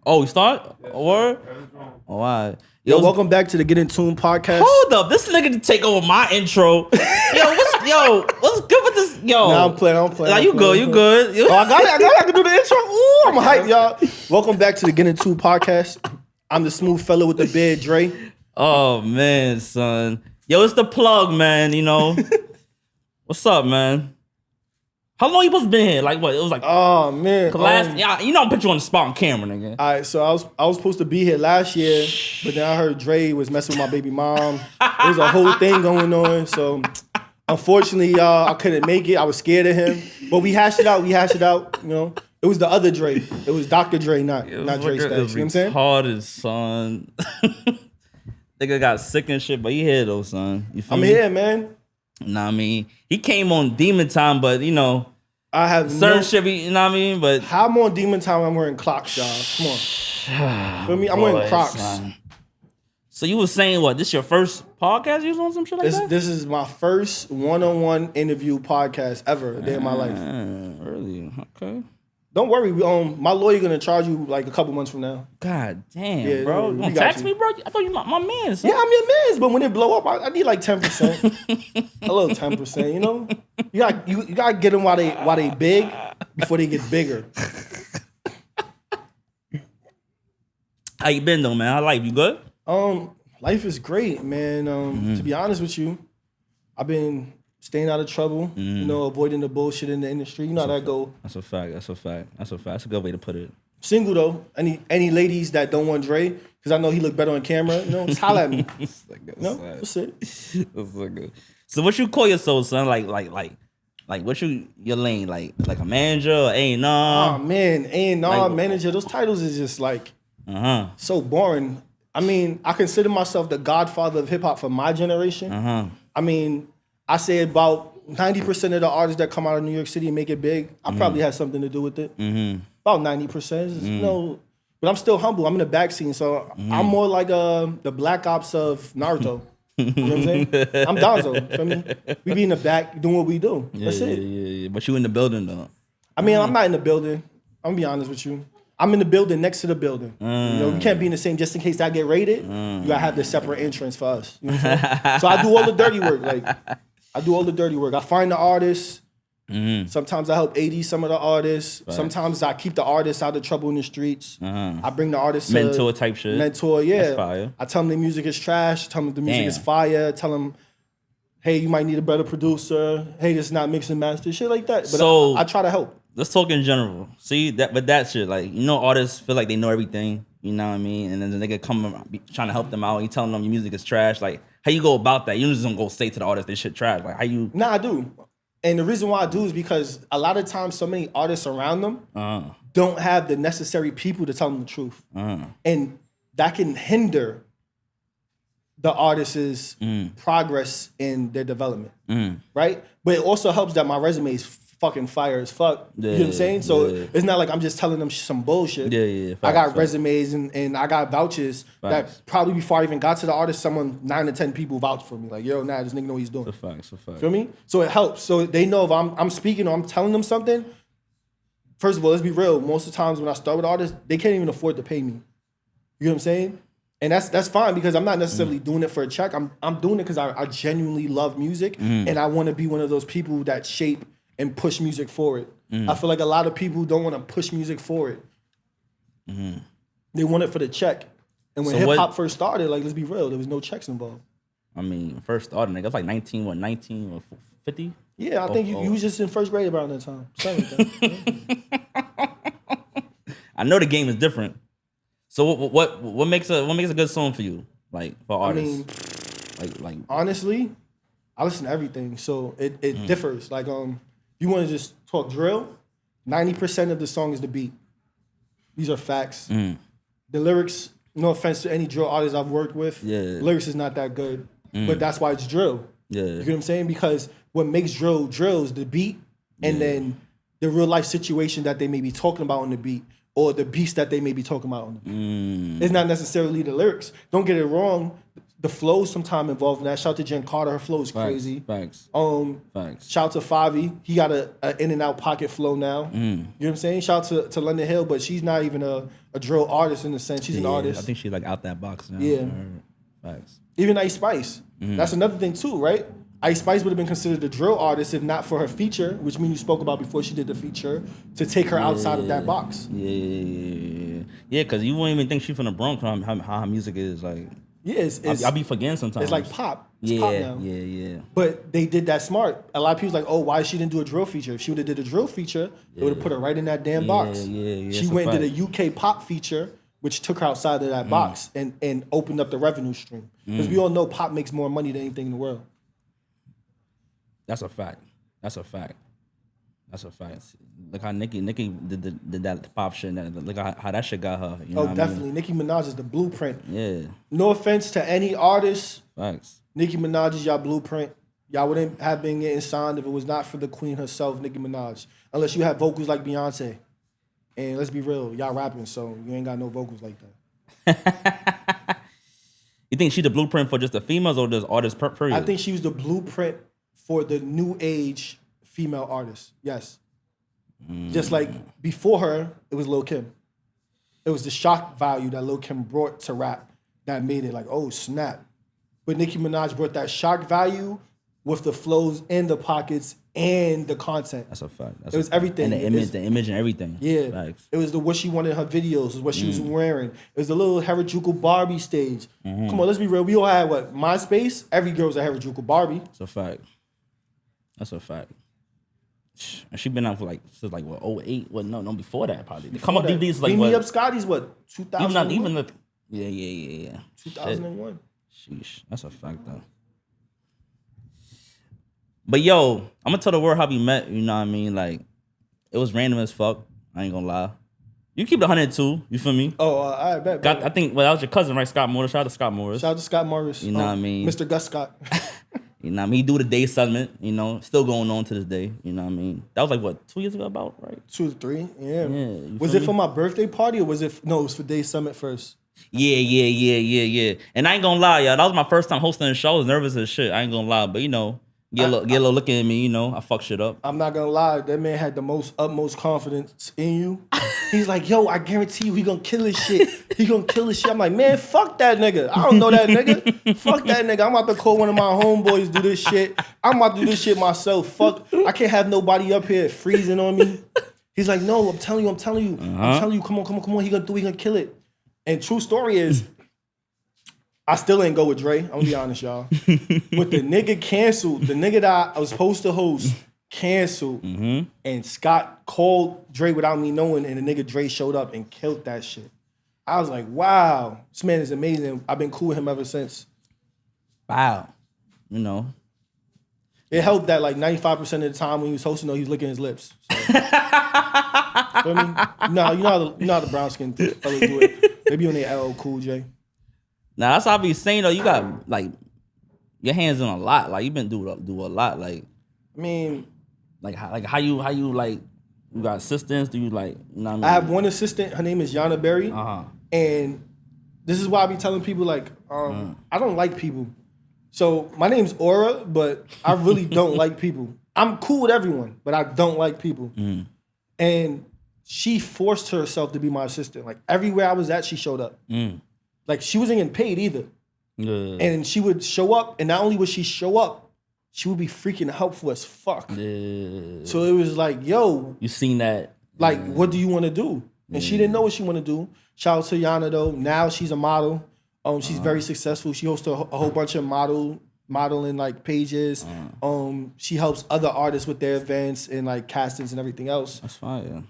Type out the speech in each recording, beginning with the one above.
Oh, we start? Or? All right. Yo, welcome back to the Get In Tune podcast. Hold up, this nigga to take over my intro. What's good with this? Yo, Nah, I'm playing. Nah, you good. Oh, I got it. I can do the intro. Ooh, I'm hyped, y'all. Welcome back to the Get In Tune podcast. I'm the smooth fella with the beard, Dre. Oh man, son. Yo, it's the plug, man. You know, what's up, man? How long you supposed to been here? Like what? It was like Oh man. yeah, you know I put you on the spot on camera, nigga. All right, so I was supposed to be here last year, but then I heard Dre was messing with my baby mom. There was a whole thing going on, so unfortunately, y'all, I couldn't make it. I was scared of him, but we hashed it out. You know, it was the other Dre. It was Dr. Dre, not Dre Stacks. You know what I'm saying? Retarded, son. Nigga got sick and shit, but he here though, son. You feel I'm me? here, man. Know what I mean? He came on demon time, but you know, I have certain shit be, you know what I mean? But how I'm on demon time, I'm wearing Crocs, y'all. Come on. Feel me? I'm wearing Crocs. Son. So you was saying what? This your first podcast you was on some shit like that? This is my first one-on-one interview podcast ever a day in my life. Really? Okay. Don't worry, my lawyer gonna charge you like a couple months from now. God damn, Yeah, bro. we You gonna got tax you. me, bro? I thought you my man, son. Yeah, I'm your man's, but when it blow up, I need like 10%. A little 10%, you know? You gotta get them while they big before they get bigger. How you been though, man? How life? You good? Life is great, man. To be honest with you, I've been staying out of trouble, you know, avoiding the bullshit in the industry. You know how that go. That's a fact. That's a good way to put it. Single though. Any ladies that don't want Dre, because I know he look better on camera, you know, just holla at me. No, that's it. That's so good. So what you call yourself, son? Like what your lane? Like a manager or A&R? Oh man, A&R, manager, those titles is just like so boring. I mean, I consider myself the godfather of hip hop for my generation. I mean, I say about 90% of the artists that come out of New York City and make it big, I probably had something to do with it. About 90%, you know. But I'm still humble. I'm in the back scene, so I'm more like the Black Ops of Naruto. You know what I'm saying? I'm Danzo. Feel me? We be in the back doing what we do. That's it. Yeah. But you in the building though. I mean, I'm not in the building. I'm gonna be honest with you. I'm in the building next to the building. You know, we can't be in the same just in case I get raided. You gotta have the separate entrance for us. You know what I'm saying? So I do all the dirty work. I find the artists. Sometimes I help AD some of the artists. Right. Sometimes I keep the artists out of trouble in the streets. I bring the artists mentor type shit. Mentor, yeah. That's fire. I tell them the music is trash. Tell them the music is fire. Tell them, hey, you might need a better producer. Hey, this is not mix and master. Shit like that. But so I try to help. Let's talk in general. See that shit, like, you know, artists feel like they know everything. You know what I mean? And then the nigga come trying to help them out. You telling them your music is trash. Like, how you go about that? You just don't go say to the artist this shit trash. Like, how you? Nah, I do. And the reason why I do is because a lot of times so many artists around them don't have the necessary people to tell them the truth. And that can hinder the artist's progress in their development, right? But it also helps that my resume is fucking fire as fuck. You know what I'm saying? So it's not like I'm just telling them some bullshit. I got resumes and I got vouchers that probably before I even got to the artist, 9 to 10 people vouched for me. Like, yo, this nigga know what he's doing. It's a fact. Feel me? So it helps. So they know if I'm speaking or I'm telling them something. First of all, let's be real. Most of the times when I start with artists, they can't even afford to pay me. You know what I'm saying? And that's fine because I'm not necessarily doing it for a check. I'm doing it because I genuinely love music and I want to be one of those people that shape and push music forward. I feel like a lot of people don't want to push music forward. They want it for the check. And when hip hop first started, like, let's be real, there was no checks involved. I mean, first started, nigga, it was like 19 or 50? Yeah, I think you was just in first grade around that time. Something like that. I know the game is different. So what makes a good song for you? Like, for artists? I mean, honestly, I listen to everything. So it differs. Like, you want to just talk drill, 90% of the song is the beat. These are facts. The lyrics, no offense to any drill artists I've worked with, lyrics is not that good, but that's why it's drill. You know what I'm saying? Because what makes drill is the beat and then the real life situation that they may be talking about on the beat or the beats that they may be talking about on the beat. It's not necessarily the lyrics. Don't get it wrong. the flows sometimes involved in that. Shout out to Jen Carter. Her flow is crazy. Facts. Shout out to Favi. He got a in and out pocket flow now. You know what I'm saying? Shout out to London Hill, but she's not even a drill artist in the sense. She's an artist. I think she's like out that box now. Yeah. Facts. Even Ice Spice. That's another thing too, right? Ice Spice would have been considered a drill artist if not for her feature, which mean you spoke about before she did the feature, to take her outside of that box. Yeah, because you wouldn't even think she's from the Bronx. How her music is like. Yeah, I'll be forgetting sometimes. It's like pop. It's pop now. Yeah. But they did that smart. A lot of people's like, oh, why she didn't do a drill feature? If she would have did a drill feature, it would have put her right in that damn box. She went and did a UK pop feature, which took her outside of that box and opened up the revenue stream. Because we all know pop makes more money than anything in the world. That's a fact. Look how Nicki did that pop shit. Look how that shit got her. You know definitely. Nicki Minaj is the blueprint. Yeah. No offense to any artist. Facts. Nicki Minaj is y'all blueprint. Y'all wouldn't have been getting signed if it was not for the queen herself, Nicki Minaj. Unless you have vocals like Beyonce. And let's be real, y'all rapping, so you ain't got no vocals like that. You think she the blueprint for just the females or just artists period? I think she was the blueprint for the new age female artists. Yes. Just like before her, it was Lil' Kim. It was the shock value that Lil' Kim brought to rap that made it like, oh, snap. But Nicki Minaj brought that shock value with the flows and the pockets and the content. That's a fact. It was everything. And the image and everything. Yeah. Facts. It was what she wanted in her videos. It was what she was wearing. It was the little Harajuku Barbie stage. Come on, let's be real. We all had what? MySpace? Every girl was a Harajuku Barbie. That's a fact. And she been out for like since like what 08? Well, no, before that probably. Come up these like Beat what? Me Up Scotty's what? 2001? Even the yeah. 2001. Sheesh, that's a fact though. But yo, I'm gonna tell the world how we met. You know what I mean? Like, it was random as fuck. I ain't gonna lie. You keep the 102. You feel me? Oh, I bet. I think that was your cousin, right? Scott Morris. Shout out to Scott Morris. Shout out to Scott Morris. You know what I mean? Mr. Gus Scott. You know what I mean? He do the day segment. You know, still going on to this day. You know what I mean? That was like what 2 years ago, about right? 2 or 3. Yeah. Was feel it for my birthday party or was it? No, it was for Day Summit first. Yeah. And I ain't gonna lie, y'all. That was my first time hosting a show. I was nervous as shit. I ain't gonna lie, but you know. Get a little look at me, you know. I fuck shit up. I'm not gonna lie, that man had the utmost confidence in you. He's like, yo, I guarantee you he gonna kill his shit. I'm like, man, fuck that nigga. I don't know that nigga. Fuck that nigga. I'm about to call one of my homeboys, do this shit. I'm about to do this shit myself. Fuck, I can't have nobody up here freezing on me. He's like, no, I'm telling you. I'm telling you, come on. He gonna kill it. And true story is, I still ain't go with Dre. I'm gonna be honest, y'all. But the nigga canceled. The nigga that I was supposed to host canceled. And Scott called Dre without me knowing, and the nigga Dre showed up and killed that shit. I was like, wow, this man is amazing. I've been cool with him ever since. Wow. You know. It helped that like 95% of the time when he was hosting, he was licking his lips. So. Feel me? No, you know how the brown skin fellas do it. They be on their LL Cool J. Now that's how I be saying though. You got like your hands in a lot. Like you been do a lot. Like I mean, how you like you got assistants? Do you like you know what I mean? I have one assistant. Her name is Yana Berry. And this is why I be telling people like I don't like people. So my name's Aura, but I really don't like people. I'm cool with everyone, but I don't like people. And she forced herself to be my assistant. Like everywhere I was at, she showed up. Like she wasn't getting paid either. And she would show up, and not only would she show up, she would be freaking helpful as fuck. So it was like, yo. You seen that. Like, what do you want to do? And she didn't know what she wanted to do. Shout out to Yana though. Now she's a model. She's very successful. She hosts a whole bunch of modeling like pages. She helps other artists with their events and like castings and everything else. That's fine, yeah.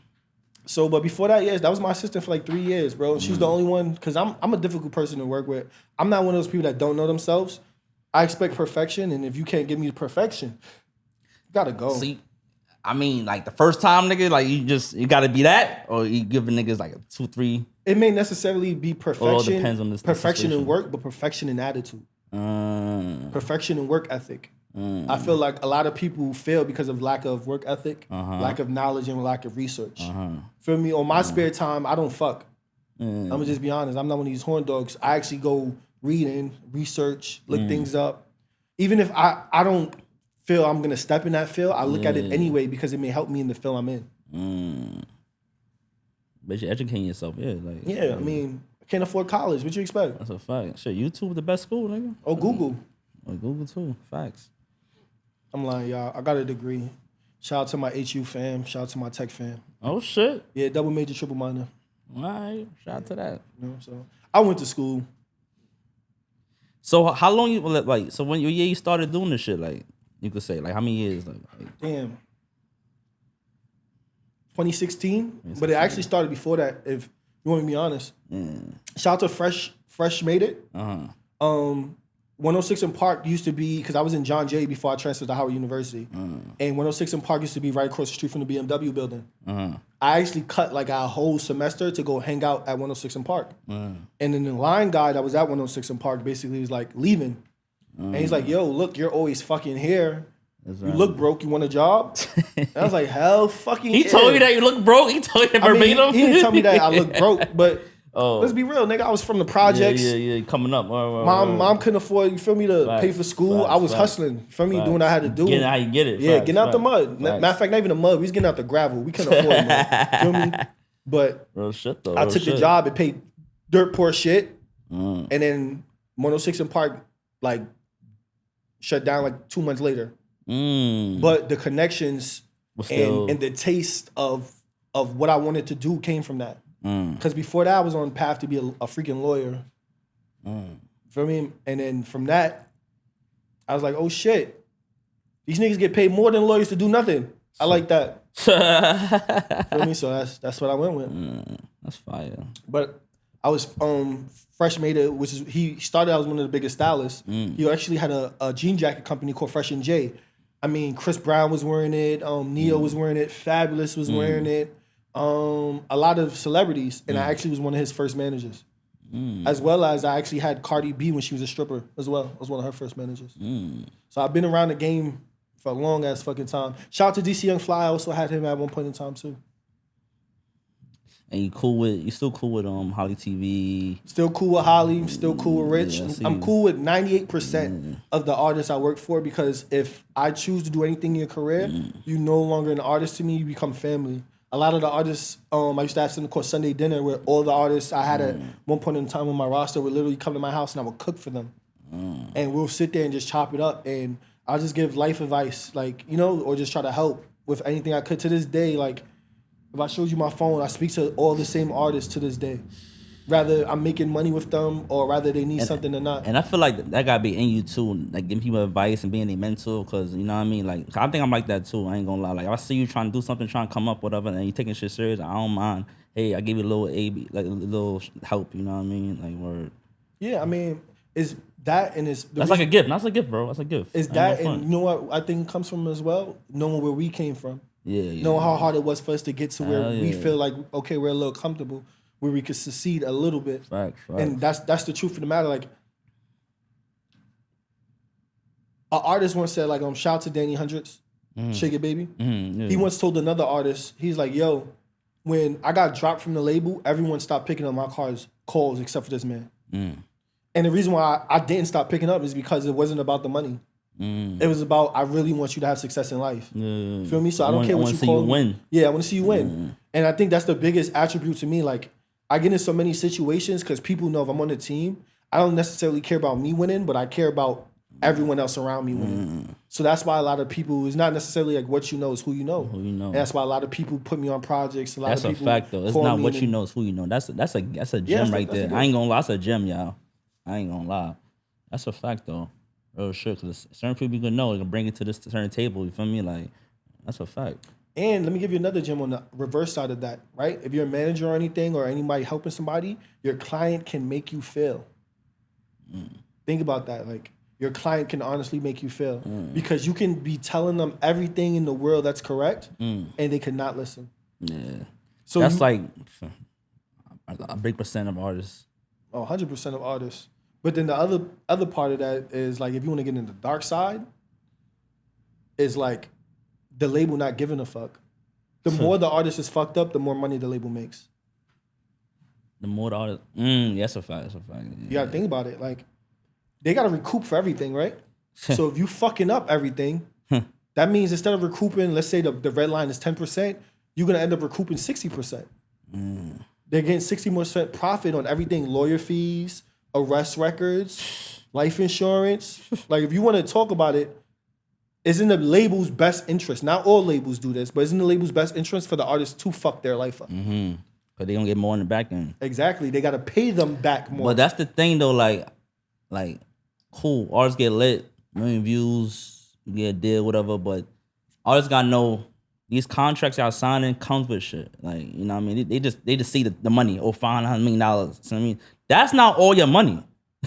So, but before that, yes, that was my assistant for like 3 years, bro. She's the only one, because I'm a difficult person to work with. I'm not one of those people that don't know themselves. I expect perfection, and if you can't give me the perfection, you gotta go. See, I mean, like the first time, nigga, like you gotta be that, or you giving niggas like a 2, 3. It may necessarily be perfection. It depends on this perfection in work, but perfection in attitude. Perfection in work ethic. I feel like a lot of people fail because of lack of work ethic, lack of knowledge, and lack of research. Feel me? On my spare time, I don't fuck. I'm gonna just be honest. I'm not one of these horn dogs. I actually go reading, research, look things up. Even if I don't feel I'm gonna step in that field, I look at it anyway because it may help me in the field I'm in. But you're educating yourself, I mean, I can't afford college. What you expect? That's a fact. Shit, YouTube the best school, nigga. Oh, Google. Or Google too. Facts. I'm lying, y'all. I got a degree. Shout out to my HU fam. Shout out to my tech fam. Oh shit. Yeah, double major, triple minor. All right. Shout out to that. You know, so I went to school. So how long you like? So when you started doing this shit, like you could say, like how many years? Like damn. 2016, but it actually started before that. If you want me to be honest. Shout out to Fresh made it. 106 in Park used to be, because I was in John Jay before I transferred to Howard University, and 106 in Park used to be right across the street from the BMW building. I actually cut like a whole semester to go hang out at 106 in Park. And then the line guy that was at 106 in Park basically was like leaving. And he's like, yo, look, you're always fucking here. You look broke, you want a job? And I was like, hell fucking He told you that you look broke? He told you verbatim? He didn't tell me that I look broke, but let's be real, nigga. I was from the projects. Yeah, coming up. Mom couldn't afford, you feel me, to pay for school. I was hustling, you feel me, doing what I had to do. Getting how you get it. Yeah, getting out the mud. Matter of fact, not even the mud. We was getting out the gravel. We couldn't afford mud. Feel me? But real shit, though. I took the job and paid dirt poor shit. And then 106 in Park, like, shut down like 2 months later. But the connections and the taste of what I wanted to do came from that. Because before that, I was on path to be a freaking lawyer. Feel me? And then from that, I was like, oh shit, these niggas get paid more than lawyers to do nothing. I like that. Feel me? So that's what I went with. That's fire. But I was Fresh made it, which is he started out as one of the biggest stylists. He actually had a jean jacket company called Fresh and J. I mean, Chris Brown was wearing it. Neo was wearing it. Fabulous was wearing it. A lot of celebrities, and I actually was one of his first managers. As well as I actually had Cardi B when she was a stripper as well. I was one of her first managers. So I've been around the game for a long ass fucking time. Shout out to DC Young Fly. I also had him at one point in time too. And you still cool with Holly TV? Still cool with Holly. Still cool with Rich. I'm cool with 98% of the artists I work for, because if I choose to do anything in your career, you're no longer an artist to me. You become family. A lot of the artists, I used to have something called Sunday dinner, where all the artists I had at one point in time on my roster would literally come to my house and I would cook for them. And we'll sit there and just chop it up, and I'll just give life advice, like, you know, or just try to help with anything I could. To this day, like, if I showed you my phone, I speak to all the same artists to this day. Rather I'm making money with them, or rather they need something or not. And I feel like that gotta be in you too, like giving people advice and being their mentor, because you know what I mean. Like I think I'm like that too. I ain't gonna lie. Like if I see you trying to do something, trying to come up, whatever, and you taking shit serious, I don't mind. Hey, I give you a little like a little help. You know what I mean? Like word. Yeah, I mean, is that and it's that's like a gift. That's a gift, bro. That's a gift. Is that and you know what I think comes from as well? Knowing where we came from. Yeah. Knowing how hard it was for us to get to where we feel like, okay, we're a little comfortable, where we could succeed a little bit. Facts. And that's the truth of the matter. Like, an artist once said, like, shout out to Danny Hundreds, Shake It Baby. He once told another artist, he's like, yo, when I got dropped from the label, everyone stopped picking up my calls except for this man. And the reason why I didn't stop picking up is because it wasn't about the money. It was about, I really want you to have success in life. Feel me? So I don't care what you call me. Win. Yeah, I want to see you win. And I think that's the biggest attribute to me. Like, I get in so many situations because people know if I'm on the team, I don't necessarily care about me winning, but I care about everyone else around me winning. So that's why a lot of people, it's not necessarily like what you know, it's who you know. And that's why a lot of people put me on projects. That's a fact though. It's not what you know, it's who you know. That's a gem right there. I ain't gonna lie, that's a gem, y'all. I ain't gonna lie. That's a fact though. Real shit, because certain people you can know, they can bring it to this certain table, you feel me? Like, that's a fact. And let me give you another gem on the reverse side of that, right? If you're a manager or anything, or anybody helping somebody, your client can make you fail. Think about that. Like, your client can honestly make you fail. Because you can be telling them everything in the world that's correct, and they cannot listen. Yeah. So that's like a big percent of artists. 100% of artists. But then the other part of that is, like, if you want to get into the dark side, is like the label not giving a fuck. The more the artist is fucked up, the more money the label makes. The more the artist, that's a fact. That's a fact. You gotta think about it. Like, they gotta recoup for everything, right? So if you fucking up everything, that means instead of recouping, let's say the red line is 10%, you're gonna end up recouping 60%. They're getting 60% profit on everything: lawyer fees, arrest records, life insurance. Like, if you want to talk about it, it's in the label's best interest. Not all labels do this, but it's in the label's best interest for the artist to fuck their life up. But they gonna get more in the back end. Exactly. They gotta pay them back more. But that's the thing though, like, cool, artists get lit, million views, you get a deal, whatever, but artists gotta know these contracts y'all signing comes with shit. Like, you know what I mean? They just see the money, $500 million. So I mean, that's not all your money.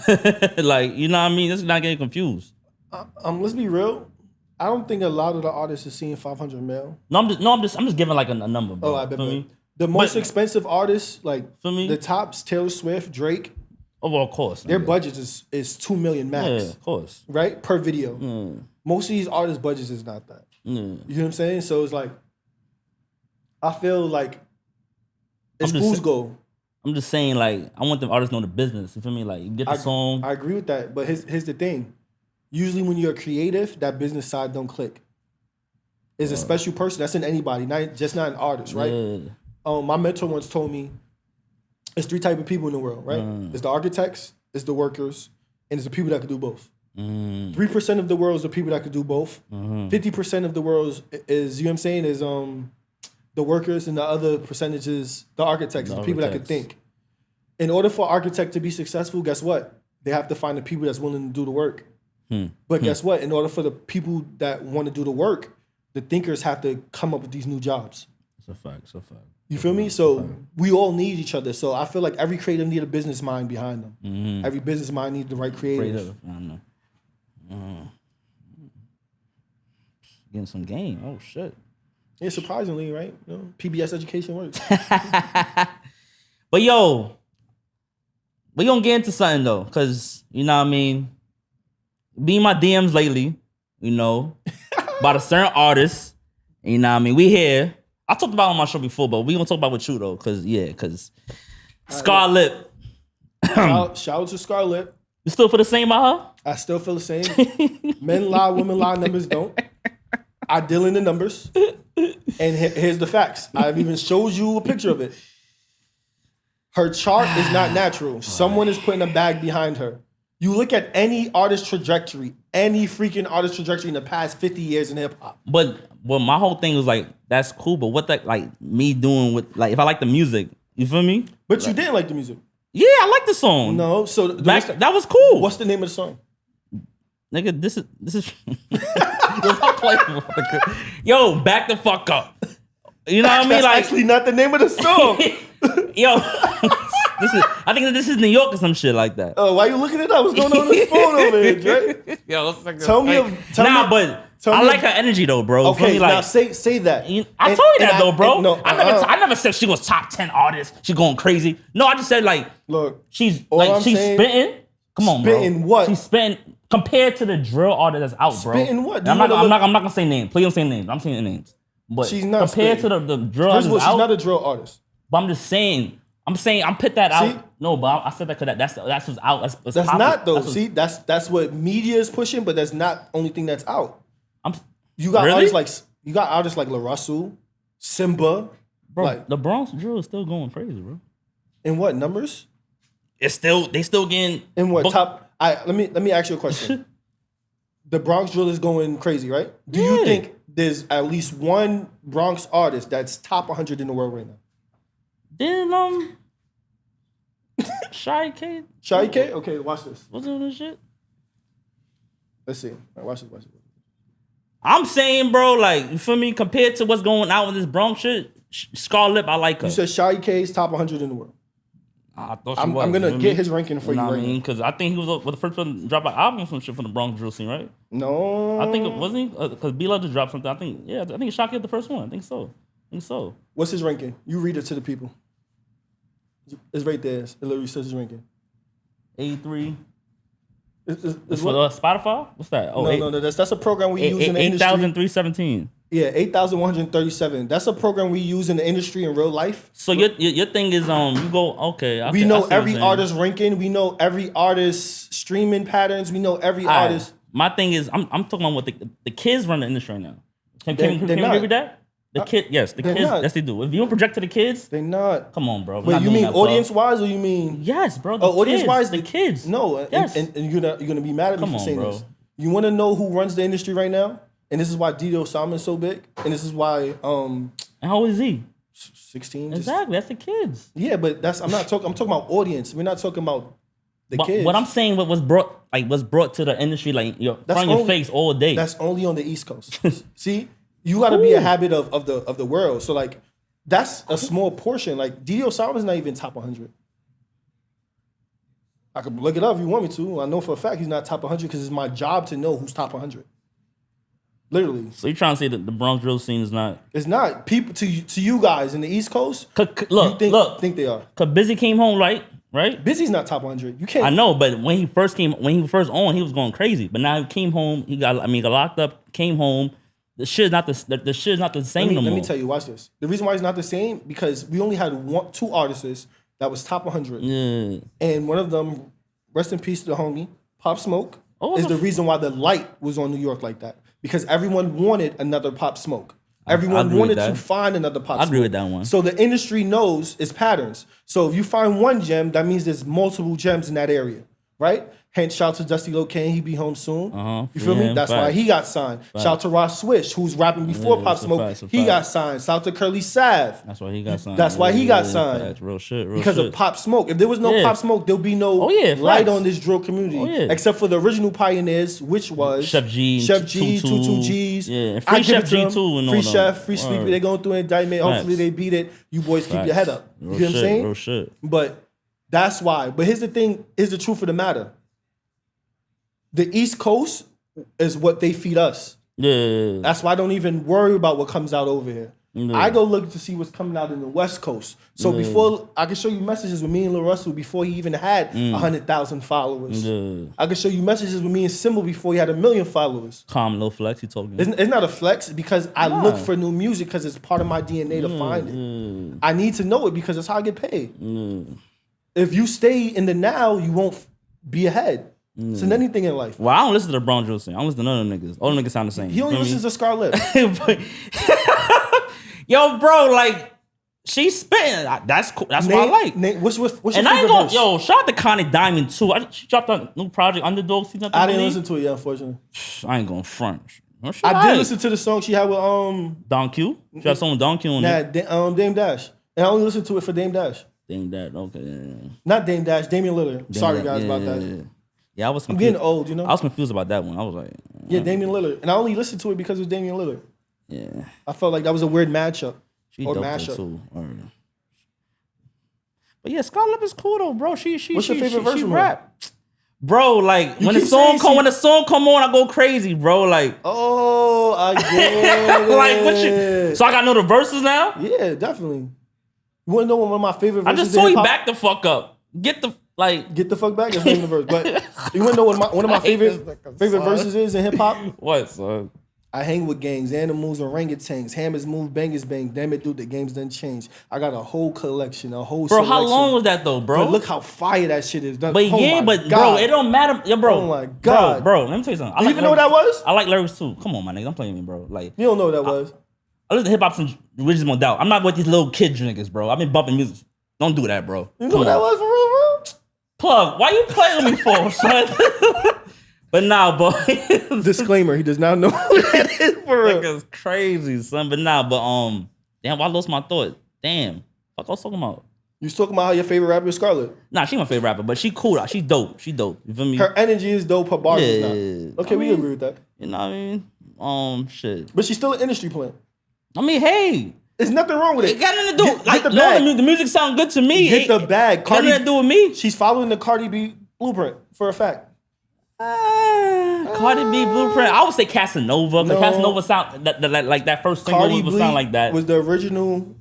Like, you know what I mean? Let's not get confused. Let's be real. I don't think a lot of the artists are seeing 500 mil. I'm just giving like a number, bro. Oh, I bet. The most expensive artists, like the tops, Taylor Swift, Drake. Oh, well, of course. Their budget is $2 million max. Yeah, of course. Right? Per video. Most of these artists' budgets is not that. You know what I'm saying? So it's like, I feel like it's fool's gold. I'm just saying, like, I want the artists to know the business. You feel me? Like, you get the song. I agree with that. But here's the thing. Usually when you're creative, that business side don't click. It's a special person. That's in anybody, not an artist, right? Yeah. My mentor once told me, it's 3 types of people in the world, right? It's the architects, it's the workers, and it's the people that can do both. 3% of the world is the people that can do both. 50% of the world is, you know what I'm saying, is the workers, and the other percentage is the architects, the people that can think. In order for an architect to be successful, guess what? They have to find the people that's willing to do the work. But guess what? In order for the people that want to do the work, the thinkers have to come up with these new jobs. It's a fact. It's a fact. You feel me? So we all need each other. So I feel like every creative need a business mind behind them. Every business mind needs the right creative. I know. Getting some game. Oh shit. Yeah, surprisingly, right? You know, PBS education works. But yo, we gonna get into something though, cause you know what I mean. Be in my DMs lately, you know, about a certain artist. You know what I mean? We here. I talked about it on my show before, but we gonna talk about with you though, cause Scarlett. Shout out to Scarlett. You still feel the same about her? I still feel the same. Men lie, women lie, numbers don't. I deal in the numbers. And here's the facts. I've even showed you a picture of it. Her chart is not natural. Someone is putting a bag behind her. You look at any artist trajectory, any freaking artist trajectory in the past 50 years in hip hop. But my whole thing was like, that's cool, but what that like me doing with, like, if I like the music, you feel me? But like, you didn't like the music. Yeah, I like the song. No, so that was cool. What's the name of the song? Nigga, this is Yo, back the fuck up. You know what I mean? That's like, actually not the name of the song. Yo, I think this is New York or some shit like that. Oh, why you looking it up? What's going on this phone over here, Drake? Yo, tell me. I like her energy though, bro. Okay, like, now say that. I told you that though, bro. I never said she was top 10 artist. She going crazy. No, I just said like, look, she's spitting. Come on, bro. Spitting what? She's spitting compared to the drill artist that's out, bro. Spitting what? I'm not gonna say names. Please don't say names. I'm saying names. But she's not compared spitting. to the drill artist artist she's not a drill artist. But I'm just saying. I'm put that out. No, but I said that because that's what's out. That's not though. That's what media is pushing, but that's not the only thing that's out. You got artists like La Russell, Simba, bro. Like, the Bronx drill is still going crazy, bro. In what numbers? They still getting in what top? Let me ask you a question. The Bronx drill is going crazy, right? Do you think there's at least one Bronx artist that's top 100 in the world right now? Then Shy K. Shy K? Okay, watch this. What's doing this shit? Let's see. All right, watch this. I'm saying, bro, like, you feel me? Compared to what's going on with this Bronx shit, Scarlett, I like her. You said Shy K is top 100 in the world. I thought she was. I'm gonna get his ranking for you right now. Because I think he was the first person to drop an album from shit from the Bronx drill scene, right? No. I think it wasn't he? Because B-Love just dropped something. I think Shy K the first one. I think so. What's his ranking? You read it to the people. It's right there. It literally says his ranking. 83. It's for Spotify? What's that? Oh, no. That's a program we use in the industry. 8,317. Yeah, 8,137. That's a program we use in the industry in real life. So your thing is you go okay. We know every artist ranking. We know every artist streaming patterns. We know every artist. My thing is I'm talking about what the kids run the industry right now. Can we agree with that? The kids, not. yes, they do. If you don't project to the kids, they're not. Come on, bro. Wait, you mean audience wise, or you mean? Yes, bro. Audience wise, the kids. No, yes. and you're gonna be mad at me for saying this. You want to know who runs the industry right now? And this is why Dido Salomon's so big. And this is why And how old is he? 16. Exactly. That's the kids. Yeah, but I'm talking about audience. We're not talking about the kids. What I'm saying was brought to the industry like front your face all day. That's only on the East Coast. See, you gotta be a habit of the world. So like that's a small portion. Like Dido Salomon's not even top 100. I could look it up if you want me to. I know for a fact he's not top 100 because it's my job to know who's top 100. Literally. So you're trying to say that the Bronx drill scene is not? It's not. People to you guys in the East Coast. Look, think they are. Cause Busy came home, right? Busy's not top 100. You can't. I know, but when he first on, he was going crazy. But now he came home. He got locked up. Came home. The shit's not the same no more. Let me tell you. Watch this. The reason why it's not the same because we only had two artists that was top 100. Yeah. And one of them, rest in peace to the homie, Pop Smoke, is the reason why the light was on New York like that. Because everyone wanted another Pop Smoke. Everyone wanted to find another Pop Smoke. I agree with that one. So the industry knows its patterns. So if you find one gem, that means there's multiple gems in that area, right? Hence, shout out to Dusty Lil Kane, he be home soon. You feel me? That's why he got signed. Shout out to Ross Swish, who's rapping before Pop Smoke. He got signed. Shout out to Curly Sav. That's why he got signed. That's why he got signed. Facts. Real shit. Because of Pop Smoke. If there was no Pop Smoke, there'll be no light on this drill community. Except for the original pioneers, which was Chef G, 22 G's. Yeah, and Free Chef G too. Free Chef, Free Sleepy. They're going through an indictment. Hopefully they beat it. You boys keep your head up. You know what I'm saying? Real shit. But that's why. But here's the thing, here's the truth of the matter. The East Coast is what they feed us. Yeah. That's why I don't even worry about what comes out over here. Yeah. I go look to see what's coming out in the West Coast. So before, I can show you messages with me and Lil Russell before he even had 100,000 followers. Yeah. I can show you messages with me and Symbol before he had 1 million followers. Calm, no flex, he talking. It's not a flex because I look for new music because it's part of my DNA to find it. I need to know it because that's how I get paid. If you stay in the now, you won't be ahead. It's in anything in life. Well, I don't listen to the Brown Drill scene. I don't listen to none of them niggas. All the niggas sound the same. He only listens to Scarlett. Yo, bro, like, she's spitting. That's cool. That's what I like. What's your and I ain't favorite verse? Yo, shout out to Connie Diamond, too. She dropped a new project, Underdog. I didn't listen to it yet, unfortunately. I ain't going front. I did listen to the song she had with Don Q. She had song with Don Q on it. Dame Dash. And I only listened to it for Dame Dash. Dame Dash, okay. Yeah. Not Dame Dash, Damian Lillard. Sorry, guys, about that. Yeah, I was confused. I'm getting old, you know? I was confused about that one. I was like... Yeah, Damian Lillard. And I only listened to it because it was Damian Lillard. Yeah. I felt like that was a weird matchup. She dope too. But yeah, Scarlett is cool though, bro. What's your favorite verse from rap? Bro, like when the song come on, I go crazy, bro. Like, oh, I get it. Like what you? So I gotta know the verses now? Yeah, definitely. You wanna know one of my favorite verses? I just told you back the fuck up. Get the fuck back. That's not even the verse. But you wanna know what one of my favorite verses is in hip hop? What, son? I hang with gangs, animals, orangutans, hammers move, bangers bang. Damn it, dude, the game's done changed. I got a whole collection, a whole selection. Bro, how long was that though, bro? But look how fire that shit is. But bro, it don't matter. Yeah, bro. Oh my God. Bro, let me tell you something. You even know what that was? I like lyrics too. Come on, my nigga. I'm playing me, bro. Like, you don't know what that was. I listen to hip hop since Original Doubt. I'm not with these little kid niggas, bro. I've been bumping music. Don't do that, bro. You know what that was for real, bro? Plug, why you playing with me for, son? But nah, boy. Disclaimer, he does not know who that is for real. Nigga's crazy, son. But nah, damn, I lost my thought. Damn. Fuck I was talking about. You was talking about how your favorite rapper is Scarlett. Nah, she my favorite rapper, but she cool. She dope. You feel me? Her energy is dope, her bars is not. Okay, we agree with that. You know what I mean? Shit. But she's still an industry plant. I mean, hey. There's nothing wrong with it. It got nothing to do. Get the bag. The music sound good to me. Get the bag. Got nothing to do with me. She's following the Cardi B blueprint for a fact. Cardi B blueprint. I would say Casanova. Because Casanova sound like that first single would sound like that. Was the original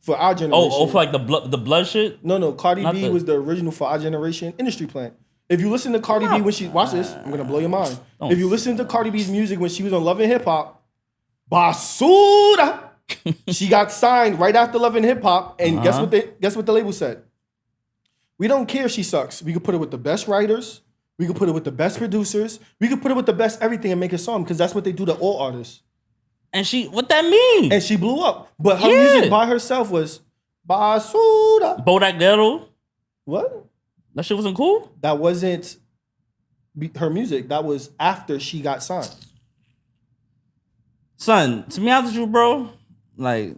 for our generation. Oh, for like the blood shit? No. Cardi B was the original for our generation industry plant. If you listen to Cardi B when she watch this, I'm gonna blow your mind. If you listen to Cardi B's music when she was on Love and Hip Hop, Basura. She got signed right after Love and Hip Hop, and guess what the label said? We don't care if she sucks. We could put her with the best writers. We could put her with the best producers. We could put her with the best everything and make a song because that's what they do to all artists. And what that mean? And she blew up, but her music by herself was basura. Podacst. What? That shit wasn't cool? That wasn't her music. That was after she got signed. Son, to be honest with you, bro, like,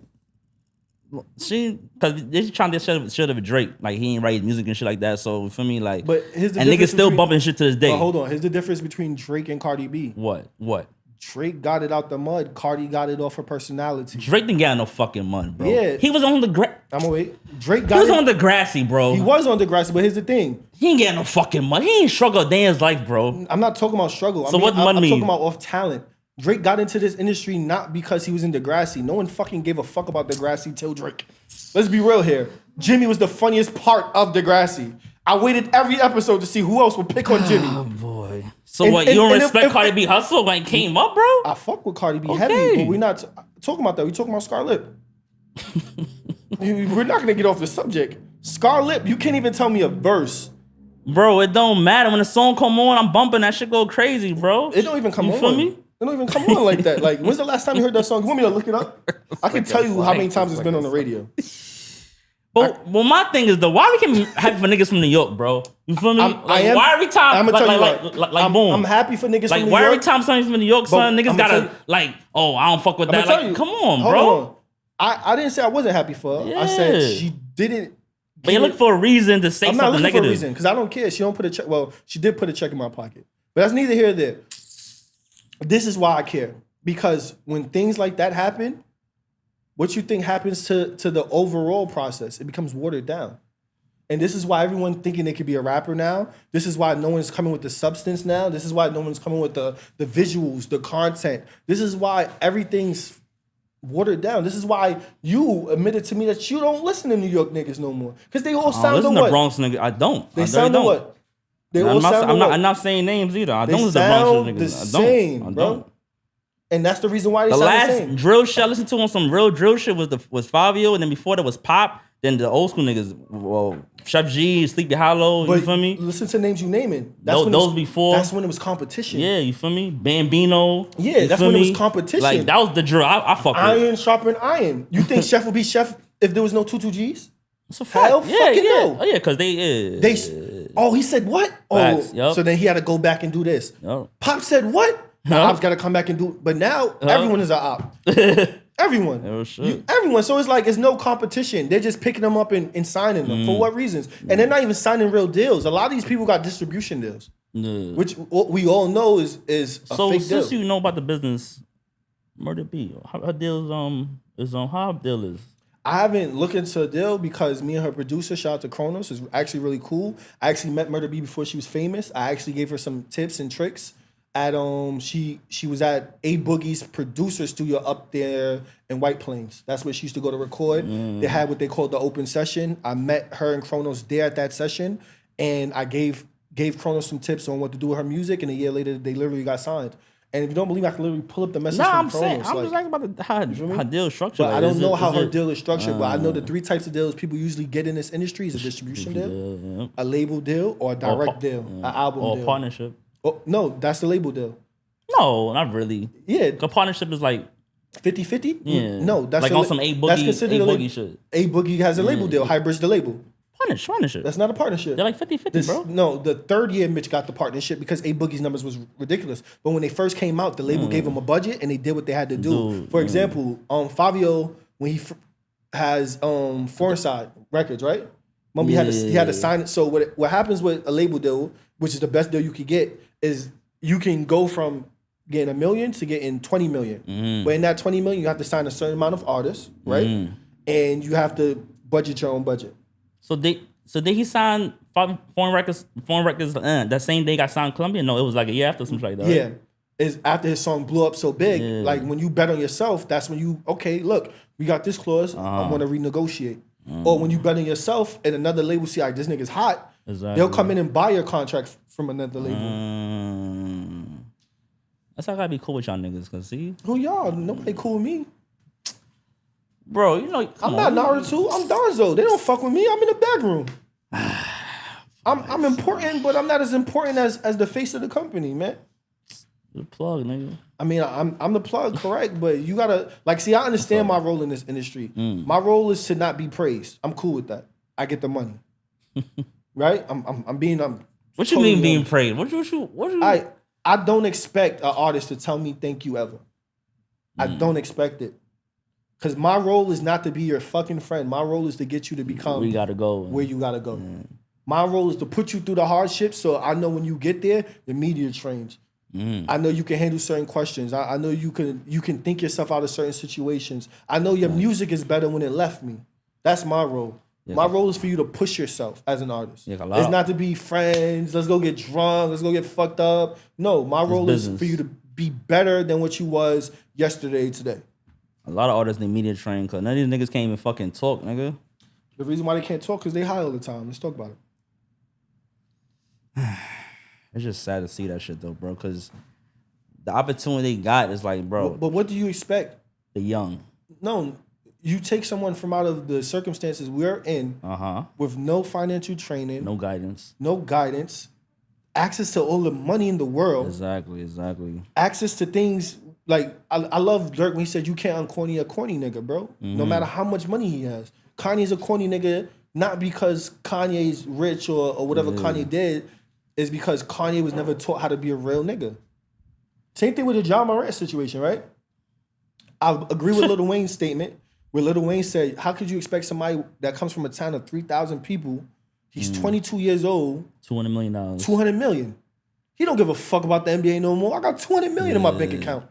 because they trying to shit of Drake. Like, he ain't write music and shit like that. So, for me, like, but here's the and niggas still bumping shit to this day. Hold on. Here's the difference between Drake and Cardi B. What? Drake got it out the mud. Cardi got it off her personality. Drake didn't get no fucking mud, bro. Yeah. He was on the I'm gonna wait. Drake got He was on the grassy, bro. He was on the grassy, but here's the thing. He ain't getting no fucking mud. He ain't struggled a day in his life, bro. I'm not talking about struggle. So what mud I'm mean? talking about off talent. Drake got into this industry not because he was in Degrassi. No one fucking gave a fuck about Degrassi till Drake. Let's be real here. Jimmy was the funniest part of Degrassi. I waited every episode to see who else would pick on Jimmy. Oh boy. So what? You don't respect Cardi B hustle when it came up, bro? I fuck with Cardi B heavy, but we're not talking about that. We're talking about Scarlett. We're not gonna get off the subject. Scarlett, you can't even tell me a verse. Bro, it don't matter. When the song come on, I'm bumping that shit go crazy, bro. It don't even come on. You feel me? It don't even come on like that. Like, when's the last time you heard that song? You want me to look it up? I can tell you how many times it's been on the radio. But well, my thing is though, why we can happy for niggas from New York, bro? You feel me? Why every time? I'm gonna tell you like boom. I'm happy for niggas from New York. Why every time somebody's from New York, son, niggas gotta oh, I don't fuck with that. Like, come on, bro. I didn't say I wasn't happy for her. Yeah. I said she didn't. But you look for a reason to say something negative. I'm not looking for a reason because I don't care. She don't put a check. Well, she did put a check in my pocket, but that's neither here nor there. This is why I care, because when things like that happen, what you think happens to the overall process? It becomes watered down. And this is why everyone thinking they could be a rapper now. This is why no one's coming with the substance now. This is why no one's coming with the visuals, the content. This is why everything's watered down. This is why you admitted to me that you don't listen to New York niggas no more. Because they all sound listen to Bronx niggas. I don't. They sound what? They all sound I'm not saying names either. I don't listen to Bronx niggas. I don't. Bro. And that's the reason why they sound the same. The last drill shit I listened to on some real drill shit was Fabio, and then before that was Pop. Then the old school niggas, well, Chef G, Sleepy Hollow, you feel me? Listen to names you naming. Those before. That's when it was competition. Yeah, you feel me? Bambino. Yeah, that's when it was competition. Like, that was the drill I fuck with. Iron sharpen iron. You think Chef would be Chef if there was no 22Gs? That's a fact. Hell fucking no. Oh, yeah, because they... Oh, he said what? Facts, oh, so then he had to go back and do this. Yep. Pop said what? Now Op's got to come back and do... But now, everyone is an Op. Everyone. Everyone. So it's like, it's no competition. They're just picking them up and signing them. For what reasons? And they're not even signing real deals. A lot of these people got distribution deals. Which we all know is a fake deal. So since you know about the business, Murder B, her deal is on how her deal is. I haven't looked into a deal because me and her producer, shout out to Kronos, is actually really cool. I actually met Murder B before she was famous. I actually gave her some tips and tricks. At she was at A Boogie's producer studio up there in White Plains. That's where she used to go to record. They had what they called the open session. I met her and Kronos there at that session, and I gave Kronos some tips on what to do with her music. And a year later, they literally got signed. And if you don't believe me, I can literally pull up the message from Kronos. I'm just talking about how deal is structured. But I don't know how her deal is structured. But I know the three types of deals people usually get in this industry is a distribution deal, a label deal, or a direct deal, an album deal. Or a partnership. Oh, no, that's the label deal. No, not really. Yeah. The partnership is like 50-50? Yeah. No, that's like on some A Boogie shit. A Boogie has a label deal. Hybrid's the label. Partnership. That's not a partnership. They're like 50-50, bro. No, the third year Mitch got the partnership because A Boogie's numbers was ridiculous. But when they first came out, the label gave them a budget and they did what they had to do. For example, Fabio, when he has Foreign Side Records, right? He had to sign it. So what happens with a label deal, which is the best deal you could get, is you can go from getting $1 million to getting 20 million. But in that 20 million, you have to sign a certain amount of artists, right? And you have to budget your own budget. So did he sign Foreign Records that same day got signed Columbia? No, it was like a year after, something like that. Right? Yeah. Is after his song blew up so big, like when you bet on yourself, that's when you, okay, look, we got this clause, I'm gonna renegotiate. Or when you bet on yourself and another label see like this nigga's hot, they'll come in and buy your contract from another label. That's how I gotta be cool with y'all niggas. Cause see, Who y'all? Nobody cool with me. bro, you know, I'm not Naruto. I'm Danzo. They don't fuck with me. I'm in the bedroom. I'm important, but I'm not as important as the face of the company, man. The plug, nigga. I mean, I'm the plug, correct? But you gotta see. I understand my role in this industry. My role is to not be praised. I'm cool with that. I get the money, right? I'm being. What you mean being praised? What you? I don't expect an artist to tell me thank you ever. I don't expect it. Because my role is not to be your fucking friend. My role is to get you to become where you gotta go. Where you gotta go. My role is to put you through the hardships so I know when you get there, the media trains. I know you can handle certain questions. I know you can think yourself out of certain situations. I know your music is better when it left me. That's my role. Yeah. My role is for you to push yourself as an artist. Yeah, it's not to be friends. Let's go get drunk. Let's go get fucked up. No, my role is for you to be better than what you was yesterday, today. A lot of artists need media train because none of these niggas can't even fucking talk, nigga. The reason why they can't talk is they high all the time. Let's talk about it. It's just sad to see that shit though, bro, because the opportunity they got is like, bro. But what do you expect? The young. No. You take someone from out of the circumstances we're in with no financial training. No guidance. No guidance. Access to all the money in the world. Exactly. Access to things like, I love Dirk when he said you can't uncorny a corny nigga, bro. No matter how much money he has. Kanye's a corny nigga, not because Kanye's rich or whatever Kanye did, is because Kanye was never taught how to be a real nigga. Same thing with the John Morant situation, right? I agree with Lil Wayne's statement. Where Lil Wayne said, how could you expect somebody that comes from a town of 3,000 people, he's 22 years old. $200 million. $200 million. He don't give a fuck about the NBA no more. I got $200 million in my bank account.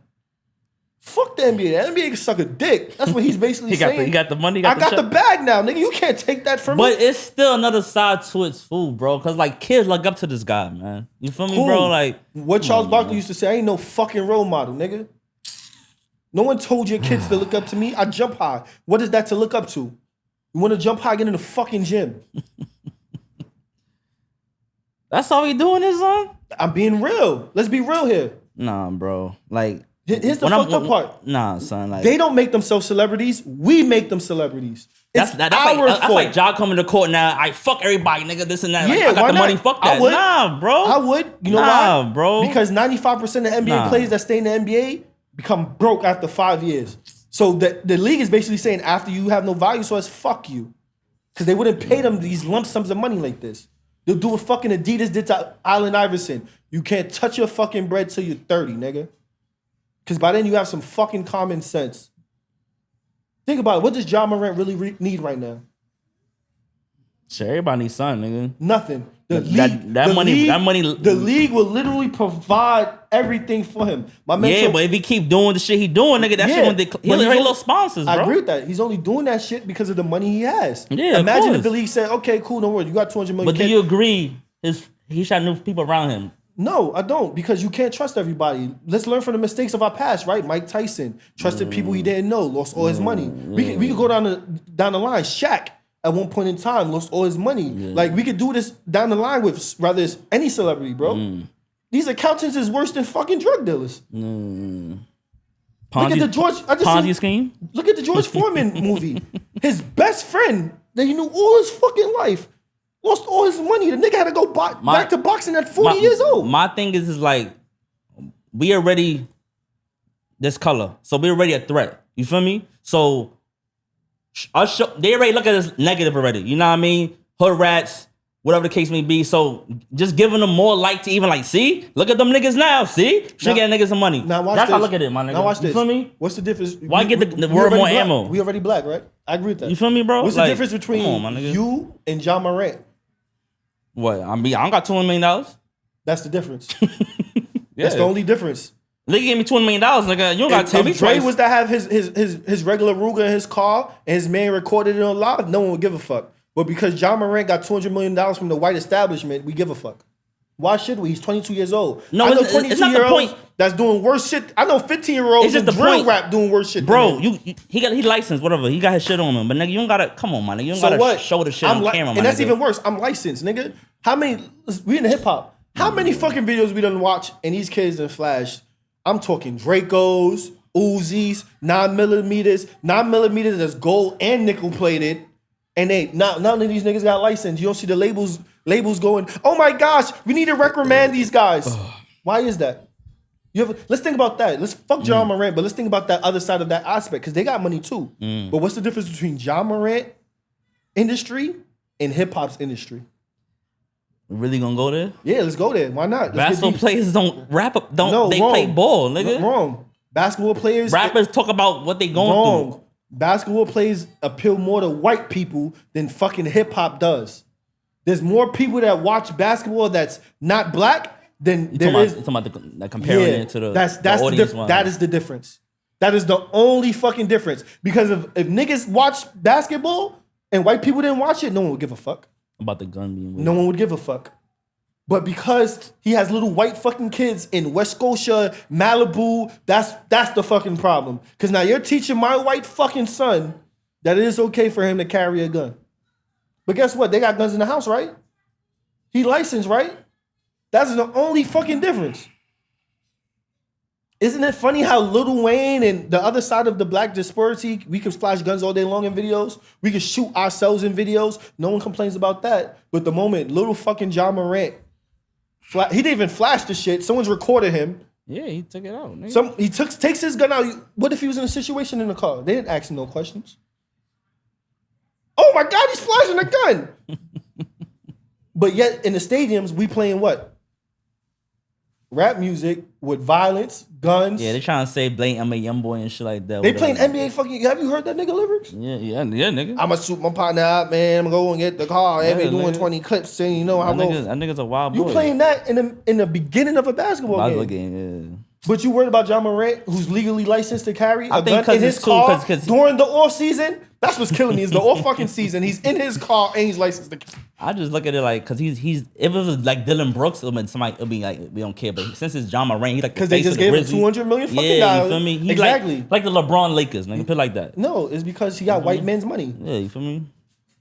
Fuck the NBA. The NBA can suck a dick. That's what he's basically saying. He got the money. I got the bag now, nigga. You can't take that from me. But it's still another side to its food, bro. Because, like, kids look up to this guy, man. You feel me, bro? Like, what Charles Barkley used to say, I ain't no fucking role model, nigga. No one told your kids to look up to me. I jump high. What is that to look up to? You want to jump high, get in the fucking gym. That's all we doing is, son? I'm being real. Let's be real here. Nah, bro. Like, here's the fucked up part. Nah, son. Like, they don't make themselves celebrities. We make them celebrities. That's like Ja coming to court now. I fuck everybody, nigga. This and that. Yeah, like, I got the money. Fuck that. Nah, bro. I would. You know why? Bro. Because 95% of NBA players that stay in the NBA become broke after 5 years. So the league is basically saying after you have no value, so it's fuck you. Because they wouldn't pay them these lump sums of money like this. They'll do what fucking Adidas did to Allen Iverson. You can't touch your fucking bread till you're 30, nigga. Because by then you have some fucking common sense. Think about it. What does John Morant really need right now? Shit, everybody needs something, nigga. Nothing. That money. The league will literally provide everything for him. My man but if he keep doing the shit he doing, nigga, that shit when he'll little sponsors, bro. I agree with that. He's only doing that shit because of the money he has. Yeah, imagine if the league said, "Okay, cool, no worries, you got 200 million." But do you agree? He should know people around him. No, I don't, because you can't trust everybody. Let's learn from the mistakes of our past, right? Mike Tyson trusted people he didn't know, lost all his money. We could go down the line. Shaq, at one point in time, lost all his money. Like, we could do this down the line with rather it's any celebrity, bro. These accountants is worse than fucking drug dealers. Ponzi, look at the Ponzi scheme. Look at the George Foreman movie. His best friend that he knew all his fucking life lost all his money. The nigga had to go back to boxing at 40 years old. My thing is like, we already this color, so we're already a threat. You feel me? So they already look at us negative already. You know what I mean? Hood rats, whatever the case may be. So just giving them more light to even like, see? Look at them niggas now, see? Should get niggas some money. Now watch That's this. how I look at it, my nigga. Now watch this. You feel me? What's the difference? Why get the word more ammo? We already black, right? I agree with that. You feel me, bro? What's the difference between you and John Morant? What? I don't got $200 million. That's the difference. That's the only difference. They gave me $200 million, nigga. You don't got to tell me Dre twice. was to have his regular Ruger in his car and his man recorded it on live, no one would give a fuck. But because John Morant got $200 million from the white establishment, we give a fuck. Why should we? He's 22 years old. No, I know it's not the point. That's doing worse shit. I know 15-year-olds in drill rap doing worse shit. Bro, he licensed, whatever. He got his shit on him. But nigga, you don't gotta, come on, man. You don't gotta show the shit on camera, man. And that's even worse. I'm licensed, nigga. How many, we in the hip hop. How many fucking videos we done watch and these kids done flashed I'm talking Dracos, Uzis, 9mm. 9mm that's gold and nickel plated. And none of these niggas got license. You don't see the labels going, oh my gosh, we need to reprimand these guys. Why is that? Let's think about that. Let's fuck Ja Morant, but let's think about that other side of that aspect because they got money too. But what's the difference between Ja Morant industry and hip hop's industry? Really gonna go there? Yeah, let's go there. Why not? Basketball players don't rap up. They play ball, nigga. Wrong. Basketball players. Rappers talk about what they going through. Basketball players appeal more to white people than fucking hip hop does. There's more people that watch basketball that's not black than there is. You're talking about comparing it to the audience. That is the difference. That is the only fucking difference. Because if niggas watch basketball and white people didn't watch it, no one would give a fuck. About the gun being weird. No one would give a fuck. But because he has little white fucking kids in West Scotia, Malibu, that's the fucking problem. Because now you're teaching my white fucking son that it is okay for him to carry a gun. But guess what? They got guns in the house, right? He licensed, right? That's the only fucking difference. Isn't it funny how Lil Wayne and the other side of the black disparity, we can flash guns all day long in videos. We can shoot ourselves in videos. No one complains about that. But the moment little fucking Ja Morant, he didn't even flash the shit. Someone's recorded him. Yeah, he took it out. Nigga. He takes his gun out. What if he was in a situation in the car? They didn't ask him no questions. Oh my God, he's flashing a gun. But yet in the stadiums, we playing what? Rap music with violence, guns. Yeah, they trying to say blame I'm a young boy and shit like that. They playing NBA fucking. Have you heard that nigga lyrics? Yeah, nigga. I'ma shoot my partner out, man. I'ma go and get the car. NBA doing 20 clips, and you know how that nigga's a wild boy. You playing that in the beginning of a basketball game. Yeah. But you worried about Ja Morant, who's legally licensed to carry a gun in his cool, car during the off season? That's what's killing me. Is the off fucking season. He's in his car and he's licensed to. I just look at it like because he's if it was like Dylan Brooks, it'll be like we don't care. But since it's Ja Morant, he's like because they just gave him $200 million fucking dollars. Yeah, you feel me? He's exactly like the LeBron Lakers, nigga. Put it like that. No, it's because he got white men's money. Yeah, you feel me?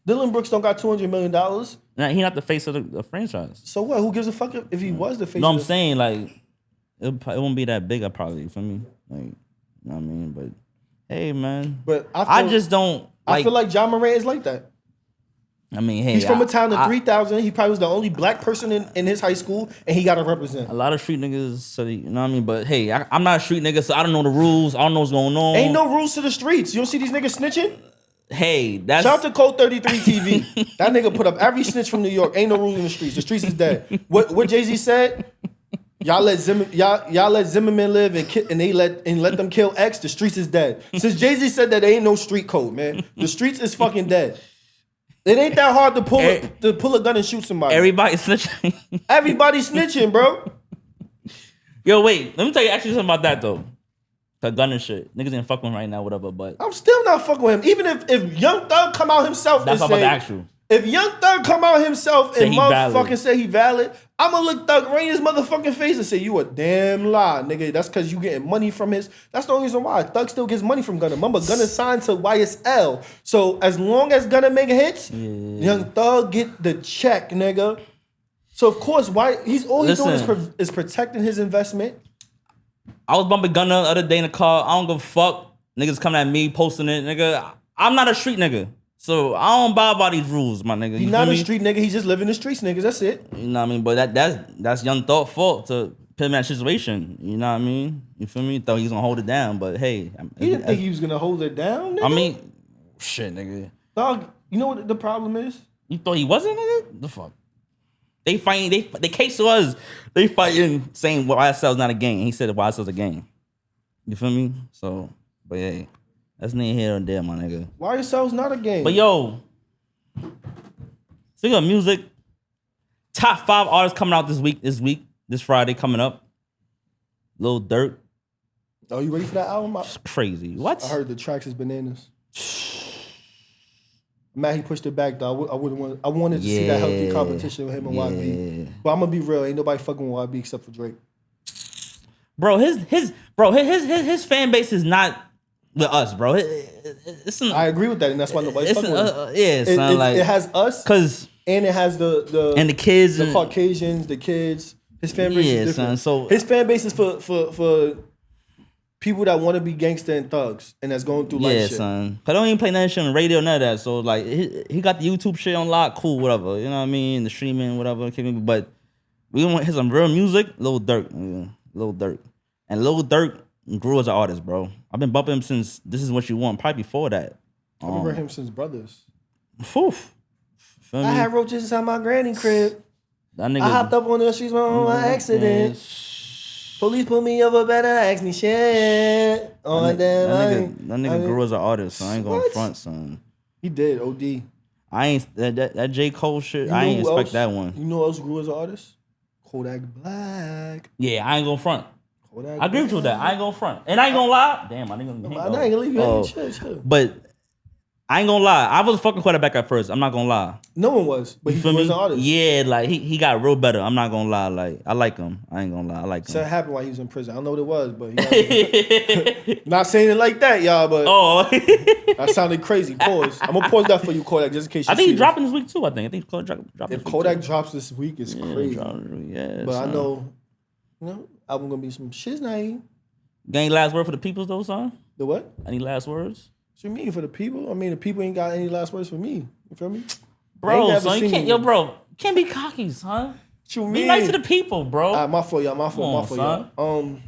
Dylan Brooks don't got $200 million. Nah, he not the face of the franchise. So what? Who gives a fuck if he was the face? No, I'm saying like it won't be that big. Probably. You feel me? Like, you know what I mean? But hey, man. But I just don't. I feel like Ja Morant is like that. I mean, hey, he's from a town of 3,000. He probably was the only black person in his high school, and he got to represent. A lot of street niggas, so you know what I mean. But hey, I'm not a street nigga, so I don't know the rules. I don't know what's going on. Ain't no rules to the streets. You don't see these niggas snitching. Hey, that's shout out to Code 33 TV. That nigga put up every snitch from New York. Ain't no rules in the streets. The streets is dead. What Jay-Z said? Y'all let Zimmerman live and let them kill X. The streets is dead. Since Jay-Z said that, there ain't no street code, man. The streets is fucking dead. It ain't that hard to pull a gun and shoot somebody. Everybody snitching. Everybody snitching, bro. Yo, wait. Let me tell you actually something about that though. The gun and shit. Niggas ain't fucking right now, whatever. But I'm still not fucking with him. Even if Young Thug come out himself that's and about say, the actual. If Young Thug come out himself and motherfucking say he valid, I'ma look Thug right in his motherfucking face and say, you a damn lie, nigga. That's because you getting money from his. That's the only reason why. Thug still gets money from Gunna. Remember, Gunna signed to YSL. So as long as Gunna make hits, Young Thug get the check, nigga. So of course, why all he's doing is protecting his investment. I was bumping Gunna the other day in the car. I don't give a fuck. Niggas coming at me, posting it, nigga. I'm not a street nigga. So I don't buy by these rules, my nigga. He's not a street nigga. He's just living the streets, niggas. That's it. You know what I mean? But that's Young Thug's fault to put him in that situation. You know what I mean? You feel me? Thought he was gonna hold it down, but hey, he didn't think he was gonna hold it down. Nigga? I mean, shit, nigga. Dog, you know what the problem is? You thought he wasn't, nigga? The fuck? They fighting. The case was they fighting saying YSL's not a gang. He said YSL's a gang. You feel me? So, but hey, that's neither here nor there, my nigga. YSL's not a gang. But yo, speaking of music, top 5 artists coming out this Friday coming up. Lil Durk. Oh, you ready for that album? It's crazy. What? I heard the tracks is bananas. Man, he pushed it back though. I wanted to see that healthy competition with him and YB. But I'm gonna be real, ain't nobody fucking with YB except for Drake. Bro, his fan base is not with us, bro. I agree with that, and that's why nobody's fucking with him. It has us, and it has the kids, the Caucasians, the kids. His fan base is different. Son, so his fan base is for people that want to be gangster and thugs and that's going through life Yeah, shit. son. Cause I don't even play none of that shit on the radio, none of that. So like, he got the YouTube shit on lock, cool, whatever. You know what I mean? The streaming, whatever. But we want to hear some real music. Lil Durk, and Lil Durk grew as an artist, bro. I've been bumping him since This Is What You Want, probably before that. I remember him since Brothers. Feel me? I had roaches inside my granny crib. That nigga, I hopped up on the streets on an accident. Police put me over, better ask me shit. That nigga grew as an artist, so I ain't going front, son. He did, OD. I ain't that J. Cole shit. I ain't expect that one. You know who else grew as an artist? Kodak Black. Yeah, I ain't gonna front. Kodak I agree with you with that. I ain't gonna front, and I ain't gonna lie. Damn, I ain't gonna leave you hanging. Chill. But I ain't gonna lie. I was fucking quarterback at first. I'm not gonna lie. No one was, but he was an artist. Yeah, like he got real better. I'm not gonna lie. Like I like him. I ain't gonna lie. I like him. So it happened while he was in prison. I don't know what it was, but he not saying it like that, y'all. But that sounded crazy. Pause. I'm gonna pause that for you, Kodak, just in case. I think he's dropping this week too. I think Kodak dropping. If Kodak drops this week, it's crazy. Yeah, but I know, album gonna be some shit. Name. Got any last word for the peoples though, son? The what? Any last words? What you mean for the people? I mean, the people ain't got any last words for me. You feel me? Bro, son, you can't be cocky, son. What you mean? Be nice to the people, bro. My fault, y'all. My fault, y'all.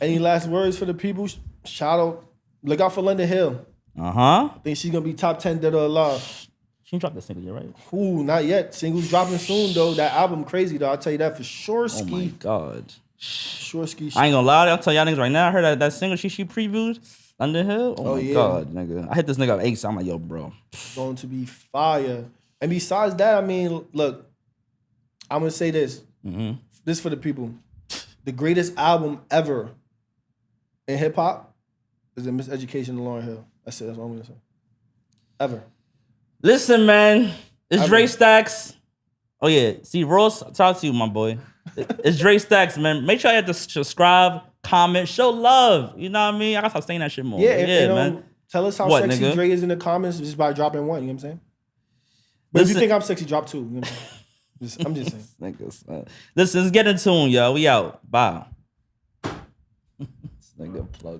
Any last words for the people? Shout out. Look out for London Hill. I think she's gonna be top 10 dead or alive. She dropped the single, you're right. Ooh, not yet. Single's dropping soon though. That album crazy though. I'll tell you that for sure. Oh my god. Sure ski. I ain't gonna lie, I'll tell y'all niggas right now. I heard that single she previewed, Underhill. Oh my god, nigga. I hit this nigga up Ace. I'm like, yo, bro. Going to be fire. And besides that, I mean, look, I'm gonna say this. This for the people. The greatest album ever in hip hop is The Miseducation of Lauryn Hill. That's it. That's all I'm gonna say. Ever. Listen, man. It's Dre Stacks. Oh yeah. See, Ross, talk to you, my boy. It's Dre Stacks, man. Make sure you have to subscribe, comment, show love. You know what I mean? I gotta start saying that shit more. Yeah, man. Tell us how sexy nigga? Dre is in the comments just by dropping one. You know what I'm saying? But if you think I'm sexy, drop two. You know what I'm saying? I'm just saying. Niggas, listen, let's get in tune, y'all. We out. Bye. This nigga plug.